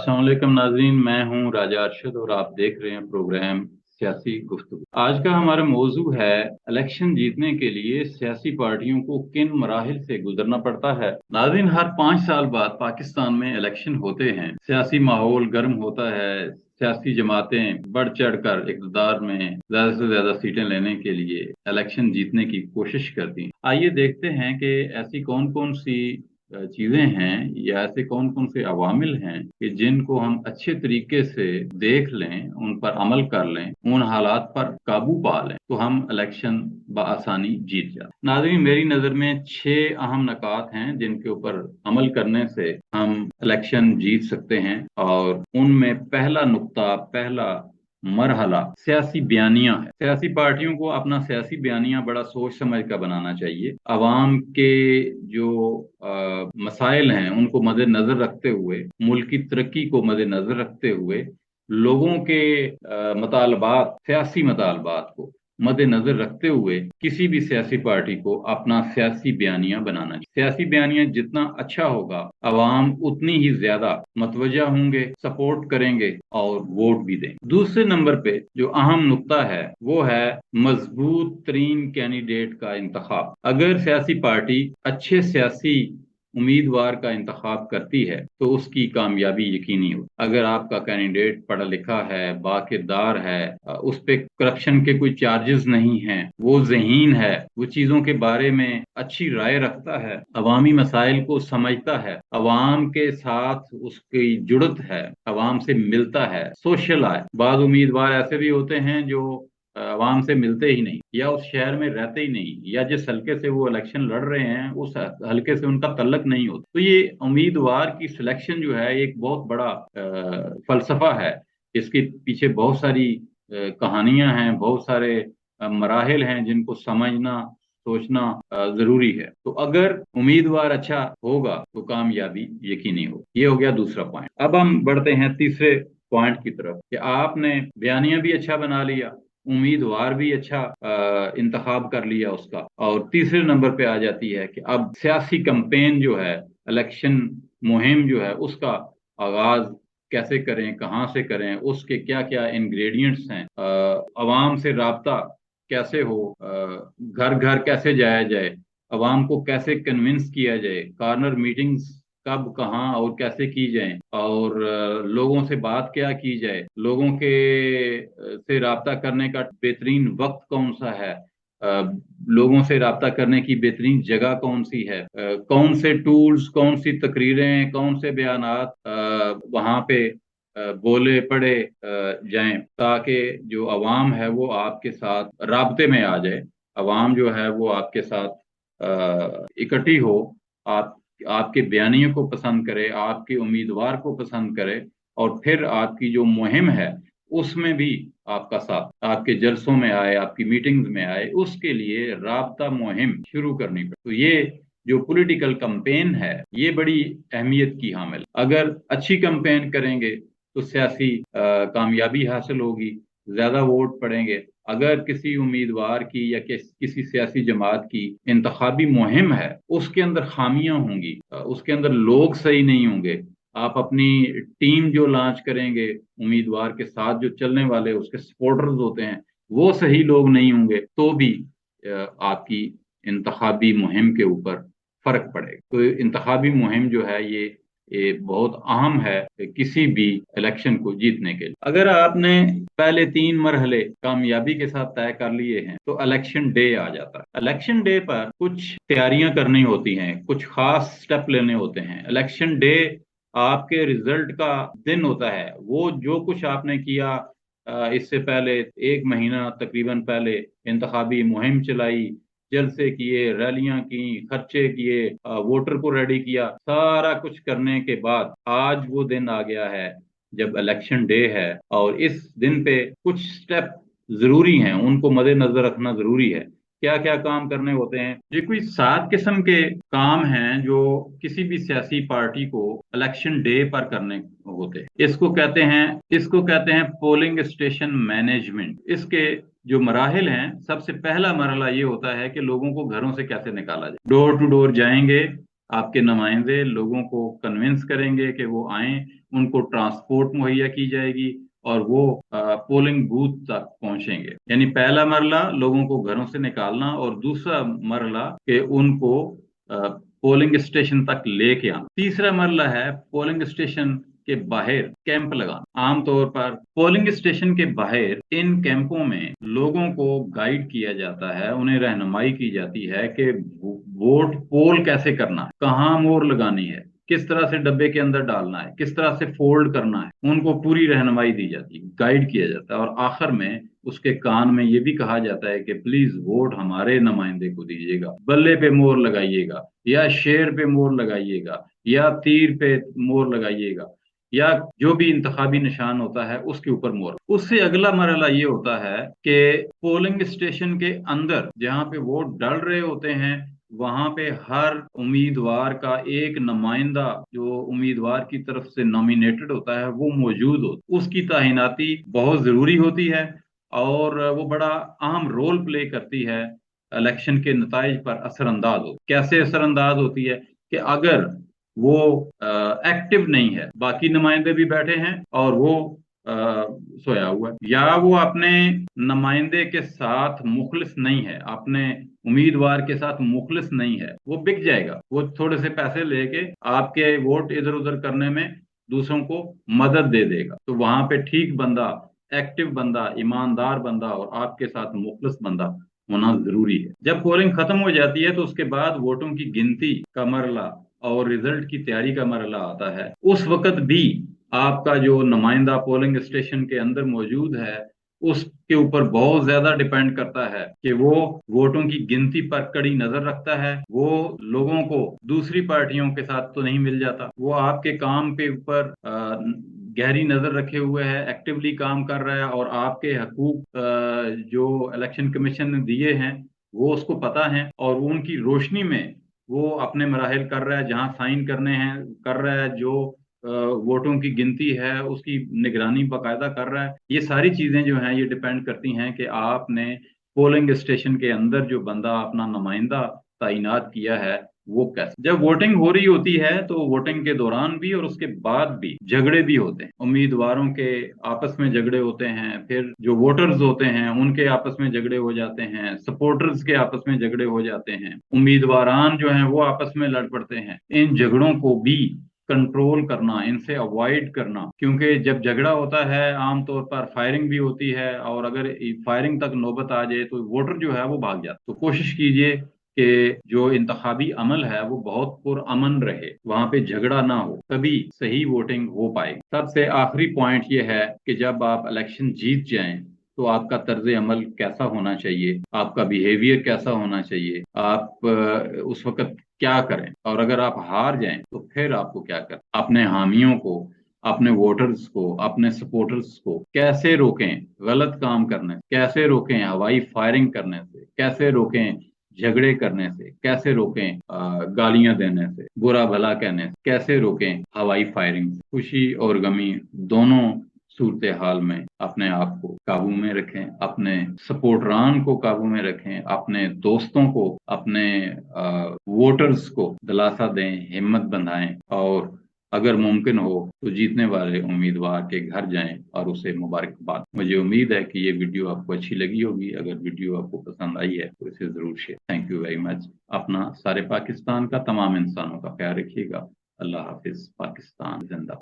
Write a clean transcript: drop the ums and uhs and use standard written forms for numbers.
अस्सलाम वालेकुम नाजरीन, मैं हूं राजा अरशद और आप देख रहे हैं प्रोग्राम सियासी गुफ्तगू। आज का हमारा मौजू है इलेक्शन जीतने के लिए सियासी पार्टियों को किन मराहिल से गुजरना पड़ता है। नाजरीन, हर 5 साल बाद पाकिस्तान में इलेक्शन होते हैं। सियासी माहौल गर्म होता है। सियासी जमातें बढ़ चढ़कर इक़्तिदार में ज्यादा से ज्यादा सीटें लेने के लिए इलेक्शन जीतने की कोशिश करती हैं। आइए देखते हैं कि ऐसी कौन कौन सी चीजें हैं या ऐसे कौन कौन से अवामिल हैं कि जिनको हम अच्छे तरीके से देख लें, उन पर अमल कर लें, उन हालात पर काबू पा लें तो हम इलेक्शन बआसानी जीत जाते। नाज़रीन, मेरी नज़र में 6 अहम नकात हैं जिनके ऊपर अमल करने से हम इलेक्शन जीत सकते हैं और उनमें पहला नुक्ता, पहला मरहला सियासी बयानियां है। सियासी पार्टियों को अपना सियासी बयानिया बड़ा सोच समझ कर बनाना चाहिए। अवाम के जो मसाइल हैं उनको मद्देनजर रखते हुए, मुल्क की तरक्की को मद्देनजर रखते हुए, लोगों के मुतालबात, सियासी मुतालबात को मद्देनजर रखते हुए किसी भी सियासी पार्टी को अपना सियासी बयानिया बनाना चाहिए। सियासी बयानिया जितना अच्छा होगा, अवाम उतनी ही ज्यादा मतवज्जा होंगे, सपोर्ट करेंगे और वोट भी देंगे। दूसरे नंबर पे जो अहम नुक्ता है वो है मजबूत तरीन कैंडिडेट का इंतखाब। अगर सियासी पार्टी अच्छे सियासी उम्मीदवार का इंतखाब करती है तो उसकी कामयाबी यकीनी हो। अगर आपका कैंडिडेट पढ़ा लिखा है, बाकिरदार है, उस पे करप्शन के कोई चार्जेस नहीं हैं, वो ज़हीन है, वो चीजों के बारे में अच्छी राय रखता है, अवामी मसाइल को समझता है, अवाम के साथ उसकी जुड़त है, अवाम से मिलता है, सोशल है। बाद उम्मीदवार ऐसे भी होते हैं जो अवाम से मिलते ही नहीं या उस शहर में रहते ही नहीं, या जिस हल्के से वो इलेक्शन लड़ रहे हैं उस हल्के से उनका तल्लक नहीं होता। तो ये उम्मीदवार की सिलेक्शन जो है एक बहुत बड़ा फलसफा है। इसके पीछे बहुत सारी कहानियां हैं, बहुत सारे मराहिल हैं जिनको समझना, सोचना जरूरी है। तो अगर उम्मीदवार अच्छा होगा तो कामयाबी यकीनी हो। ये हो गया दूसरा पॉइंट। अब हम बढ़ते हैं तीसरे पॉइंट की तरफ कि आपने बयानिया भी अच्छा बना लिया, उम्मीदवार भी अच्छा इंतखाब कर लिया उसका, और तीसरे नंबर पे आ जाती है कि अब सियासी कैंपेन जो है, इलेक्शन मुहिम जो है, उसका आगाज कैसे करें, कहाँ से करें, उसके क्या क्या इंग्रेडिएंट्स हैं, अवाम से राब्ता कैसे हो, घर घर कैसे जाया जाए, अवाम को कैसे कन्विंस किया जाए, कॉर्नर मीटिंग्स कब, कहाँ और कैसे की जाए, और लोगों से बात क्या की जाए, लोगों के से राब्ता करने का बेहतरीन वक्त कौन सा है, लोगों से राब्ता करने की बेहतरीन जगह कौन सी है, कौन से टूल्स, कौन सी तकरीरें, कौन से बयानात वहाँ पे बोले पड़े जाएं ताकि जो अवाम है वो आपके साथ राब्ते में आ जाए, अवाम जो है वो आपके साथ इकट्ठी हो, आप आपके बयानियों को पसंद करे, आपके उम्मीदवार को पसंद करे, और फिर आपकी जो मुहिम है उसमें भी आपका साथ, आपके जलसों में आए, आपकी मीटिंग्स में आए, उसके लिए राब्ता मुहिम शुरू करनी पड़े। तो ये जो पॉलिटिकल कैंपेन है ये बड़ी अहमियत की हामिल। अगर अच्छी कैंपेन करेंगे तो सियासी कामयाबी हासिल होगी, ज्यादा वोट पड़ेंगे। अगर किसी उम्मीदवार की या किसी सियासी जमात की इंतखाबी मुहिम है, उसके अंदर खामियां होंगी, उसके अंदर लोग सही नहीं होंगे, आप अपनी टीम जो लॉन्च करेंगे, उम्मीदवार के साथ जो चलने वाले उसके सपोर्टर्स होते हैं, वो सही लोग नहीं होंगे, तो भी आपकी इंतखाबी मुहिम के ऊपर फर्क पड़ेगा। तो इंतखाबी मुहिम जो है ये बहुत अहम है किसी भी इलेक्शन को जीतने के लिए। अगर आपने पहले 3 मरहले कामयाबी के साथ तय कर लिए हैं तो इलेक्शन डे आ जाता है। इलेक्शन डे पर कुछ तैयारियां करनी होती हैं, कुछ खास स्टेप लेने होते हैं। इलेक्शन डे आपके रिजल्ट का दिन होता है। वो जो कुछ आपने किया, इससे पहले 1 महीना तकरीबन पहले इंतखाबी मुहिम चलाई, जलसे किए, रैलियां की, खर्चे किए, वोटर को रेडी किया, सारा कुछ करने के बाद आज वो दिन आ गया है जब इलेक्शन डे है, और इस दिन पे कुछ स्टेप जरूरी हैं, उनको मद्देनजर रखना जरूरी है। क्या क्या काम करने होते हैं? ये कोई 7 किस्म के काम हैं जो किसी भी सियासी पार्टी को इलेक्शन डे पर करने होते हैं। इसको कहते हैं पोलिंग स्टेशन मैनेजमेंट। इसके जो मराहिल हैं, सबसे पहला मरहला ये होता है कि लोगों को घरों से कैसे निकाला जाए। डोर टू डोर जाएंगे, आपके नुमाइंदे लोगों को कन्विंस करेंगे कि वो आए, उनको ट्रांसपोर्ट मुहैया की जाएगी और वो पोलिंग बूथ तक पहुंचेंगे। यानी पहला मरला लोगों को घरों से निकालना और दूसरा मरला कि उनको पोलिंग स्टेशन तक लेके आना। तीसरा मरला है पोलिंग स्टेशन के बाहर कैंप लगाना। आमतौर पर पोलिंग स्टेशन के बाहर इन कैंपों में लोगों को गाइड किया जाता है, उन्हें रहनुमाई की जाती है कि वोट पोल कैसे करना है, कहाँ मोहर लगानी है, किस तरह से डब्बे के अंदर डालना है, किस तरह से फोल्ड करना है। उनको पूरी रहनुमाई दी जाती है, गाइड किया जाता है और आखिर में उसके कान में ये भी कहा जाता है कि प्लीज वोट हमारे नुमाइंदे को दीजिएगा, बल्ले पे मोहर लगाइएगा या शेर पे मोहर लगाइएगा या तीर पे मोहर लगाइएगा या जो भी इंतखाबी निशान होता है उसके ऊपर मोहर। उससे अगला मरहला ये होता है कि पोलिंग स्टेशन के अंदर जहाँ पे वोट डल रहे होते हैं वहां पे हर उम्मीदवार का एक नुमाइंदा जो उम्मीदवार की तरफ से नॉमिनेटेड होता है वो मौजूद होता है। उसकी तैनाती बहुत जरूरी होती है और वो बड़ा अहम रोल प्ले करती है इलेक्शन के नताइज पर असरअंदाज हो। कैसे असरअंदाज होती है कि अगर वो एक्टिव नहीं है, बाकी नुमाइंदे भी बैठे हैं और वो अ, सोया हुआ है, या वो अपने नुमाइंदे के साथ मुखलिस नहीं है, अपने उम्मीदवार के साथ मुखलिस नहीं है, वो बिक जाएगा। वो थोड़े से पैसे लेके आपके वोट इधर उधर करने में दूसरों को मदद दे देगा। तो वहां पे ठीक बंदा, एक्टिव बंदा, ईमानदार बंदा और आपके साथ मुखलिस बंदा होना जरूरी है। जब पोलिंग खत्म हो जाती है तो उसके बाद वोटों की गिनती का मरला और रिजल्ट की तैयारी का मरला आता है। उस वक्त भी आपका जो नुमाइंदा पोलिंग स्टेशन के अंदर मौजूद है उसके ऊपर बहुत ज्यादा डिपेंड करता है कि वो वोटों की गिनती पर कड़ी नजर रखता है। वो लोगों को दूसरी पार्टियों के साथ तो नहीं मिल जाता, वो आपके काम के ऊपर गहरी नजर रखे हुए है, एक्टिवली काम कर रहा है और आपके हकूक जो इलेक्शन कमीशन ने दिए हैं वो उसको पता है और वो उनकी रोशनी में वो अपने मराहिल कर रहा है, जहां साइन करने हैं कर रहा है, जो वोटों की गिनती है उसकी निगरानी बाकायदा कर रहा है। ये सारी चीजें जो हैं ये डिपेंड करती हैं कि आपने पोलिंग स्टेशन के अंदर जो बंदा अपना नुमाइंदा तैनात किया है वो कैसे। जब वोटिंग हो रही होती है तो वोटिंग के दौरान भी और उसके बाद भी झगड़े भी होते हैं, उम्मीदवारों के आपस में झगड़े होते हैं, फिर जो वोटर्स होते हैं उनके आपस में झगड़े हो जाते हैं, सपोर्टर्स के आपस में झगड़े हो जाते हैं, उम्मीदवारान जो हैं वो आपस में लड़ पड़ते हैं। इन झगड़ों को भी कंट्रोल करना, इनसे अवॉइड करना, क्योंकि जब झगड़ा होता है आमतौर पर फायरिंग भी होती है और अगर फायरिंग तक नौबत आ जाए तो वोटर जो है वो भाग जाता। तो कोशिश कीजिए कि जो इंतखाबी अमल है वो बहुत पुरअमन रहे, वहां पे झगड़ा ना हो, तभी सही वोटिंग हो पाएगी। सबसे आखिरी पॉइंट ये है कि जब आप इलेक्शन जीत जाएं तो आपका तर्ज अमल कैसा होना चाहिए, आपका बिहेवियर कैसा होना चाहिए, आप उस वक्त क्या करें, और अगर आप हार जाएं तो फिर आपको क्या करें। अपने हामियों को, अपने वोटर्स को, अपने सपोर्टर्स को कैसे रोकें गलत काम करने से, कैसे रोकें हवाई फायरिंग करने से, कैसे रोकें झगड़े करने से, कैसे रोकें गालियां देने से, बुरा भला कहने से, कैसे रोकें हवाई फायरिंग से। खुशी और गमी दोनों सूरत हाल में अपने आप को काबू में रखें, अपने सपोर्टरान को काबू में रखें, अपने दोस्तों को, अपने वोटर्स को दिलासा दें, हिम्मत बंधाएं और अगर मुमकिन हो तो जीतने वाले उम्मीदवार के घर जाएं और उसे मुबारकबाद। मुझे उम्मीद है कि ये वीडियो आपको अच्छी लगी होगी। अगर वीडियो आपको पसंद आई है तो इसे जरूर share. Thank you very much. अपना, सारे पाकिस्तान का, तमाम इंसानों का ख्याल रखिएगा। अल्लाह हाफिज। पाकिस्तान जिंदा।